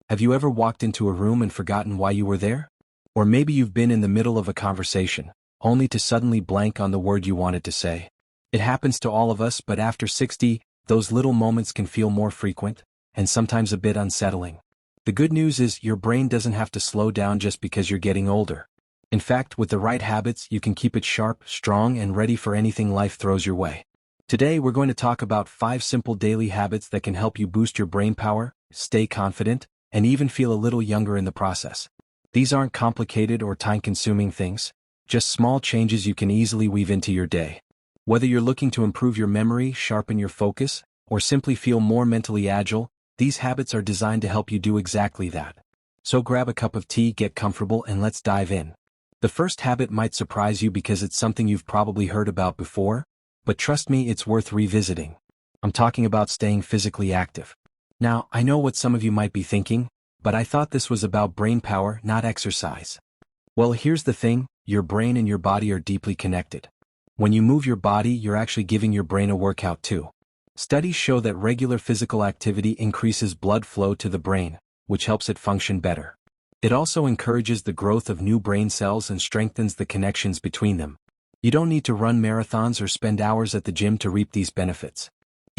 Have you ever walked into a room and forgotten why you were there? Or maybe you've been in the middle of a conversation, only to suddenly blank on the word you wanted to say. It happens to all of us, but after 60, those little moments can feel more frequent, and sometimes a bit unsettling. The good news is your brain doesn't have to slow down just because you're getting older. In fact, with the right habits, you can keep it sharp, strong, and ready for anything life throws your way. Today, we're going to talk about 5 simple daily habits that can help you boost your brain power, stay confident, and even feel a little younger in the process. These aren't complicated or time-consuming things, just small changes you can easily weave into your day. Whether you're looking to improve your memory, sharpen your focus, or simply feel more mentally agile, these habits are designed to help you do exactly that. So grab a cup of tea, get comfortable, and let's dive in. The first habit might surprise you because it's something you've probably heard about before, but trust me, it's worth revisiting. I'm talking about staying physically active. Now, I know what some of you might be thinking, but I thought this was about brain power, not exercise. Well, here's the thing, your brain and your body are deeply connected. When you move your body, you're actually giving your brain a workout too. Studies show that regular physical activity increases blood flow to the brain, which helps it function better. It also encourages the growth of new brain cells and strengthens the connections between them. You don't need to run marathons or spend hours at the gym to reap these benefits.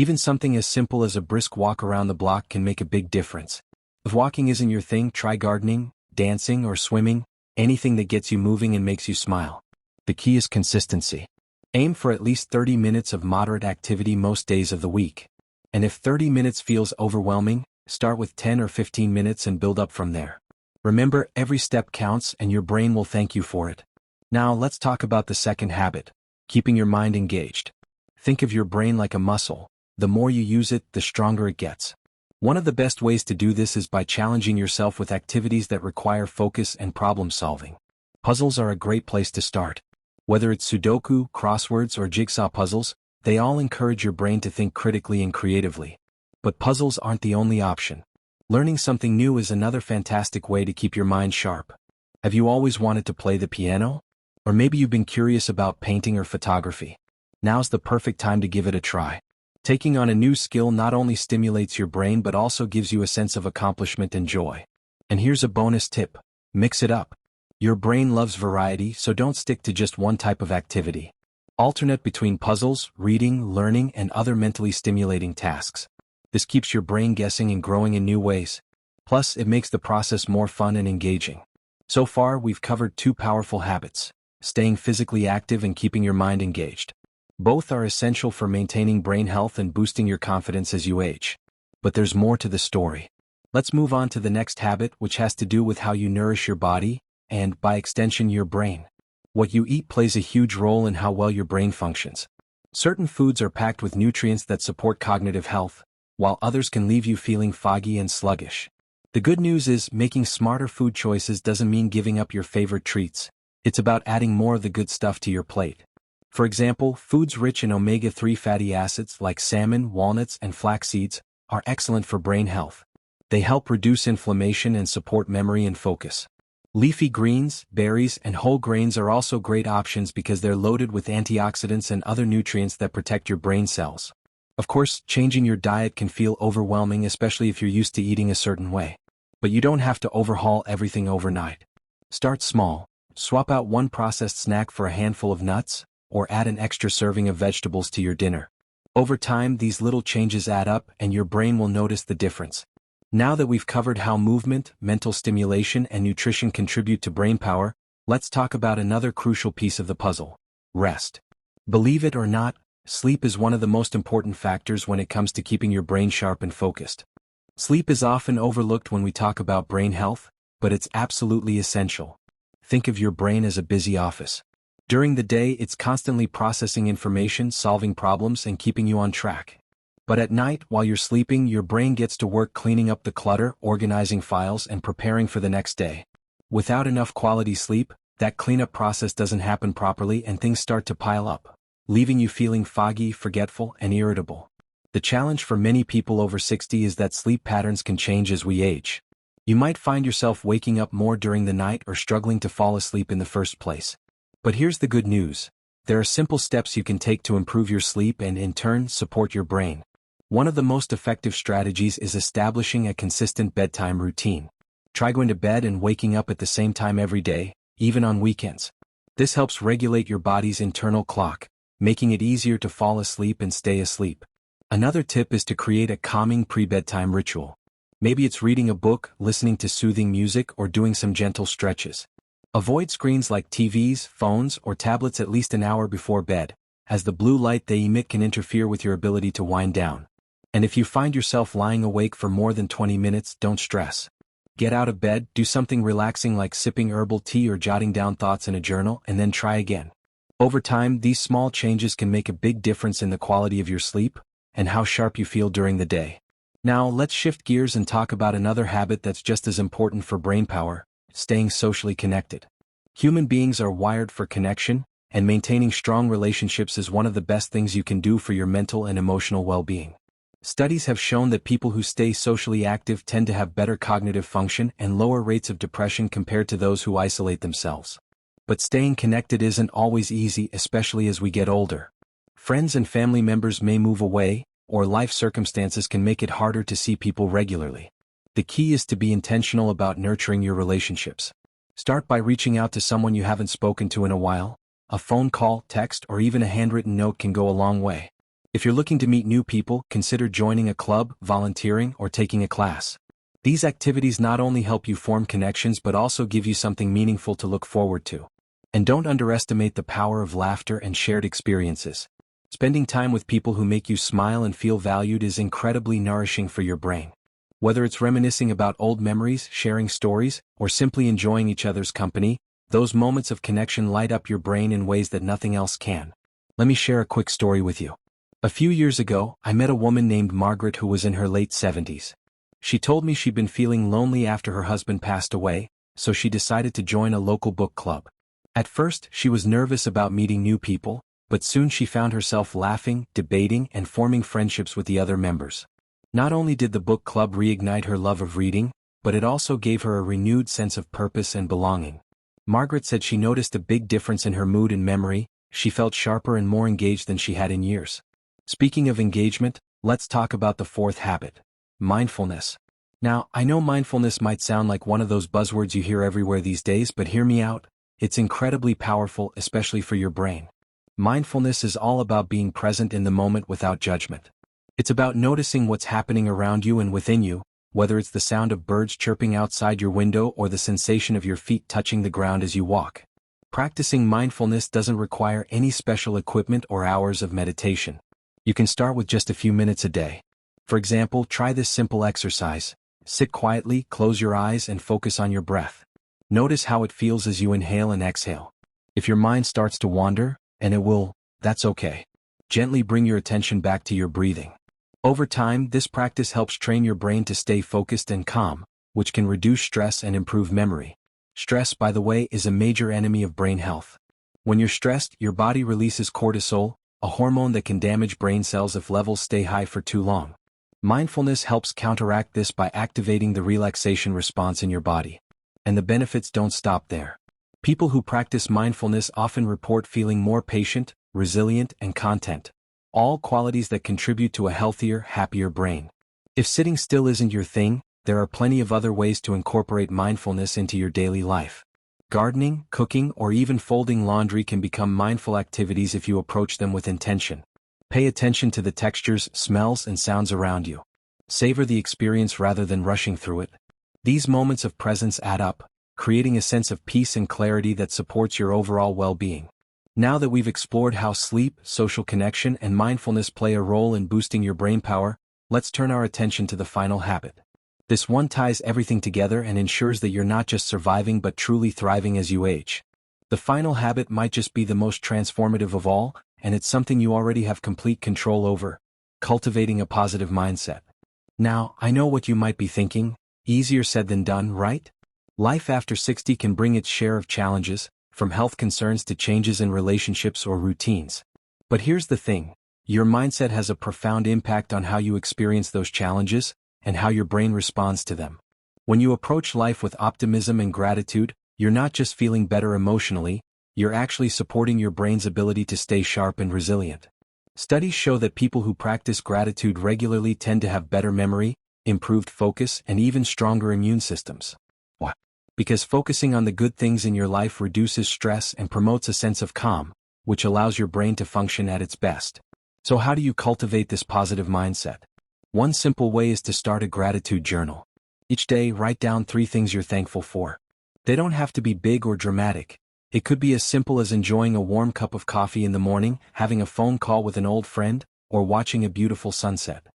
Even something as simple as a brisk walk around the block can make a big difference. If walking isn't your thing, try gardening, dancing, or swimming, anything that gets you moving and makes you smile. The key is consistency. Aim for at least 30 minutes of moderate activity most days of the week. And if 30 minutes feels overwhelming, start with 10 or 15 minutes and build up from there. Remember, every step counts and your brain will thank you for it. Now let's talk about the second habit, keeping your mind engaged. Think of your brain like a muscle. The more you use it, the stronger it gets. One of the best ways to do this is by challenging yourself with activities that require focus and problem solving. Puzzles are a great place to start. Whether it's Sudoku, crosswords, or jigsaw puzzles, they all encourage your brain to think critically and creatively. But puzzles aren't the only option. Learning something new is another fantastic way to keep your mind sharp. Have you always wanted to play the piano? Or maybe you've been curious about painting or photography. Now's the perfect time to give it a try. Taking on a new skill not only stimulates your brain but also gives you a sense of accomplishment and joy. And here's a bonus tip: mix it up. Your brain loves variety, so don't stick to just one type of activity. Alternate between puzzles, reading, learning, and other mentally stimulating tasks. This keeps your brain guessing and growing in new ways. Plus, it makes the process more fun and engaging. So far, we've covered 2 powerful habits: staying physically active and keeping your mind engaged. Both are essential for maintaining brain health and boosting your confidence as you age. But there's more to the story. Let's move on to the next habit, which has to do with how you nourish your body, and, by extension, your brain. What you eat plays a huge role in how well your brain functions. Certain foods are packed with nutrients that support cognitive health, while others can leave you feeling foggy and sluggish. The good news is, making smarter food choices doesn't mean giving up your favorite treats. It's about adding more of the good stuff to your plate. For example, foods rich in omega-3 fatty acids like salmon, walnuts, and flax seeds are excellent for brain health. They help reduce inflammation and support memory and focus. Leafy greens, berries, and whole grains are also great options because they're loaded with antioxidants and other nutrients that protect your brain cells. Of course, changing your diet can feel overwhelming, especially if you're used to eating a certain way. But you don't have to overhaul everything overnight. Start small. Swap out one processed snack for a handful of nuts, or add an extra serving of vegetables to your dinner. Over time, these little changes add up and your brain will notice the difference. Now that we've covered how movement, mental stimulation, and nutrition contribute to brain power, let's talk about another crucial piece of the puzzle: rest. Believe it or not, sleep is one of the most important factors when it comes to keeping your brain sharp and focused. Sleep is often overlooked when we talk about brain health, but it's absolutely essential. Think of your brain as a busy office. During the day, it's constantly processing information, solving problems, and keeping you on track. But at night, while you're sleeping, your brain gets to work cleaning up the clutter, organizing files, and preparing for the next day. Without enough quality sleep, that cleanup process doesn't happen properly and things start to pile up, leaving you feeling foggy, forgetful, and irritable. The challenge for many people over 60 is that sleep patterns can change as we age. You might find yourself waking up more during the night or struggling to fall asleep in the first place. But here's the good news. There are simple steps you can take to improve your sleep and, in turn, support your brain. One of the most effective strategies is establishing a consistent bedtime routine. Try going to bed and waking up at the same time every day, even on weekends. This helps regulate your body's internal clock, making it easier to fall asleep and stay asleep. Another tip is to create a calming pre-bedtime ritual. Maybe it's reading a book, listening to soothing music, or doing some gentle stretches. Avoid screens like TVs, phones, or tablets at least an hour before bed, as the blue light they emit can interfere with your ability to wind down. And if you find yourself lying awake for more than 20 minutes, don't stress. Get out of bed, do something relaxing like sipping herbal tea or jotting down thoughts in a journal, and then try again. Over time, these small changes can make a big difference in the quality of your sleep and how sharp you feel during the day. Now, let's shift gears and talk about another habit that's just as important for brain power: staying socially connected. Human beings are wired for connection, and maintaining strong relationships is one of the best things you can do for your mental and emotional well-being. Studies have shown that people who stay socially active tend to have better cognitive function and lower rates of depression compared to those who isolate themselves. But staying connected isn't always easy, especially as we get older. Friends and family members may move away, or life circumstances can make it harder to see people regularly. The key is to be intentional about nurturing your relationships. Start by reaching out to someone you haven't spoken to in a while. A phone call, text, or even a handwritten note can go a long way. If you're looking to meet new people, consider joining a club, volunteering, or taking a class. These activities not only help you form connections but also give you something meaningful to look forward to. And don't underestimate the power of laughter and shared experiences. Spending time with people who make you smile and feel valued is incredibly nourishing for your brain. Whether it's reminiscing about old memories, sharing stories, or simply enjoying each other's company, those moments of connection light up your brain in ways that nothing else can. Let me share a quick story with you. A few years ago, I met a woman named Margaret who was in her late 70s. She told me she'd been feeling lonely after her husband passed away, so she decided to join a local book club. At first, she was nervous about meeting new people, but soon she found herself laughing, debating, and forming friendships with the other members. Not only did the book club reignite her love of reading, but it also gave her a renewed sense of purpose and belonging. Margaret said she noticed a big difference in her mood and memory. She felt sharper and more engaged than she had in years. Speaking of engagement, let's talk about the fourth habit: mindfulness. Now, I know mindfulness might sound like one of those buzzwords you hear everywhere these days, but hear me out. It's incredibly powerful, especially for your brain. Mindfulness is all about being present in the moment without judgment. It's about noticing what's happening around you and within you, whether it's the sound of birds chirping outside your window or the sensation of your feet touching the ground as you walk. Practicing mindfulness doesn't require any special equipment or hours of meditation. You can start with just a few minutes a day. For example, try this simple exercise. Sit quietly, close your eyes, and focus on your breath. Notice how it feels as you inhale and exhale. If your mind starts to wander, and it will, that's okay. Gently bring your attention back to your breathing. Over time, this practice helps train your brain to stay focused and calm, which can reduce stress and improve memory. Stress, by the way, is a major enemy of brain health. When you're stressed, your body releases cortisol, a hormone that can damage brain cells if levels stay high for too long. Mindfulness helps counteract this by activating the relaxation response in your body. And the benefits don't stop there. People who practice mindfulness often report feeling more patient, resilient, and content. All qualities that contribute to a healthier, happier brain. If sitting still isn't your thing, there are plenty of other ways to incorporate mindfulness into your daily life. Gardening, cooking, or even folding laundry can become mindful activities if you approach them with intention. Pay attention to the textures, smells, and sounds around you. Savor the experience rather than rushing through it. These moments of presence add up, creating a sense of peace and clarity that supports your overall well-being. Now that we've explored how sleep, social connection, and mindfulness play a role in boosting your brain power, let's turn our attention to the final habit. This one ties everything together and ensures that you're not just surviving but truly thriving as you age. The final habit might just be the most transformative of all, and it's something you already have complete control over: cultivating a positive mindset. Now, I know what you might be thinking: easier said than done, right? Life after 60 can bring its share of challenges, from health concerns to changes in relationships or routines. But here's the thing: your mindset has a profound impact on how you experience those challenges, and how your brain responds to them. When you approach life with optimism and gratitude, you're not just feeling better emotionally, you're actually supporting your brain's ability to stay sharp and resilient. Studies show that people who practice gratitude regularly tend to have better memory, improved focus, and even stronger immune systems. Why? Because focusing on the good things in your life reduces stress and promotes a sense of calm, which allows your brain to function at its best. So how do you cultivate this positive mindset? One simple way is to start a gratitude journal. Each day, write down 3 things you're thankful for. They don't have to be big or dramatic. It could be as simple as enjoying a warm cup of coffee in the morning, having a phone call with an old friend, or watching a beautiful sunset.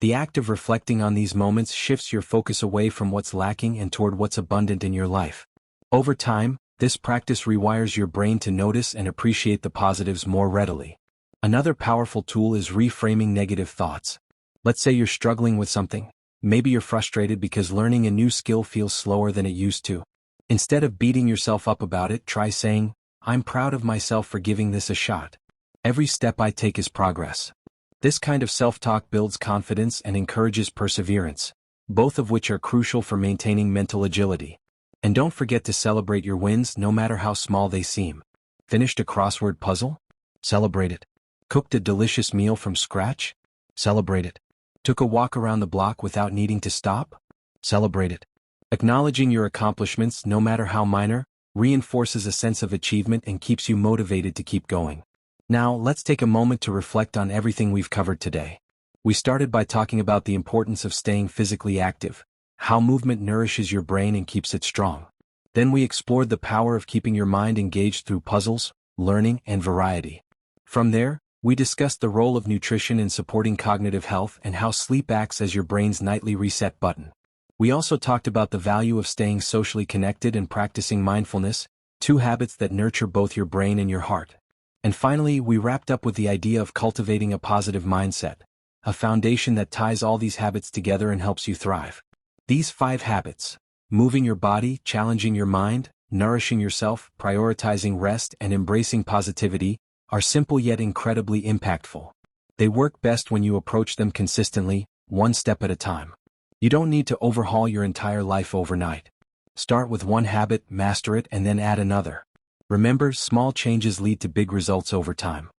The act of reflecting on these moments shifts your focus away from what's lacking and toward what's abundant in your life. Over time, this practice rewires your brain to notice and appreciate the positives more readily. Another powerful tool is reframing negative thoughts. Let's say you're struggling with something. Maybe you're frustrated because learning a new skill feels slower than it used to. Instead of beating yourself up about it, try saying, "I'm proud of myself for giving this a shot. Every step I take is progress." This kind of self-talk builds confidence and encourages perseverance, both of which are crucial for maintaining mental agility. And don't forget to celebrate your wins no matter how small they seem. Finished a crossword puzzle? Celebrate it. Cooked a delicious meal from scratch? Celebrate it. Took a walk around the block without needing to stop? Celebrate it. Acknowledging your accomplishments, no matter how minor, reinforces a sense of achievement and keeps you motivated to keep going. Now, let's take a moment to reflect on everything we've covered today. We started by talking about the importance of staying physically active, how movement nourishes your brain and keeps it strong. Then we explored the power of keeping your mind engaged through puzzles, learning, and variety. From there, we discussed the role of nutrition in supporting cognitive health and how sleep acts as your brain's nightly reset button. We also talked about the value of staying socially connected and practicing mindfulness, 2 habits that nurture both your brain and your heart. And finally, we wrapped up with the idea of cultivating a positive mindset, a foundation that ties all these habits together and helps you thrive. These 5 habits: moving your body, challenging your mind, nourishing yourself, prioritizing rest, and embracing positivity, are simple yet incredibly impactful. They work best when you approach them consistently, one step at a time. You don't need to overhaul your entire life overnight. Start with one habit, master it, and then add another. Remember, small changes lead to big results over time.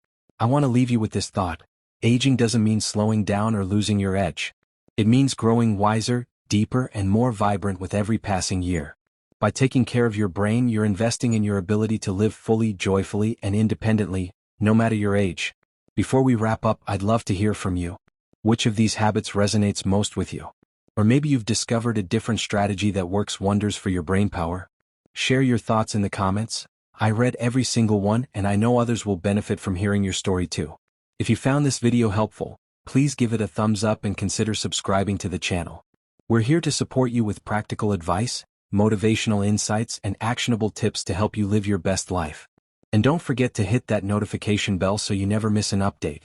I want to leave you with this thought: aging doesn't mean slowing down or losing your edge. It means growing wiser, deeper, and more vibrant with every passing year. By taking care of your brain, you're investing in your ability to live fully, joyfully, and independently, no matter your age. Before we wrap up, I'd love to hear from you. Which of these habits resonates most with you? Or maybe you've discovered a different strategy that works wonders for your brain power. Share your thoughts in the comments. I read every single one, and I know others will benefit from hearing your story too. If you found this video helpful, please give it a thumbs up and consider subscribing to the channel. We're here to support you with practical advice, motivational insights, and actionable tips to help you live your best life. And don't forget to hit that notification bell so you never miss an update.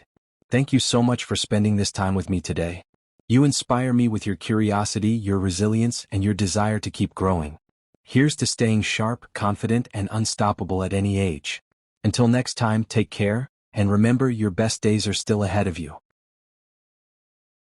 Thank you so much for spending this time with me today. You inspire me with your curiosity, your resilience, and your desire to keep growing. Here's to staying sharp, confident, and unstoppable at any age. Until next time, take care, and remember, your best days are still ahead of you.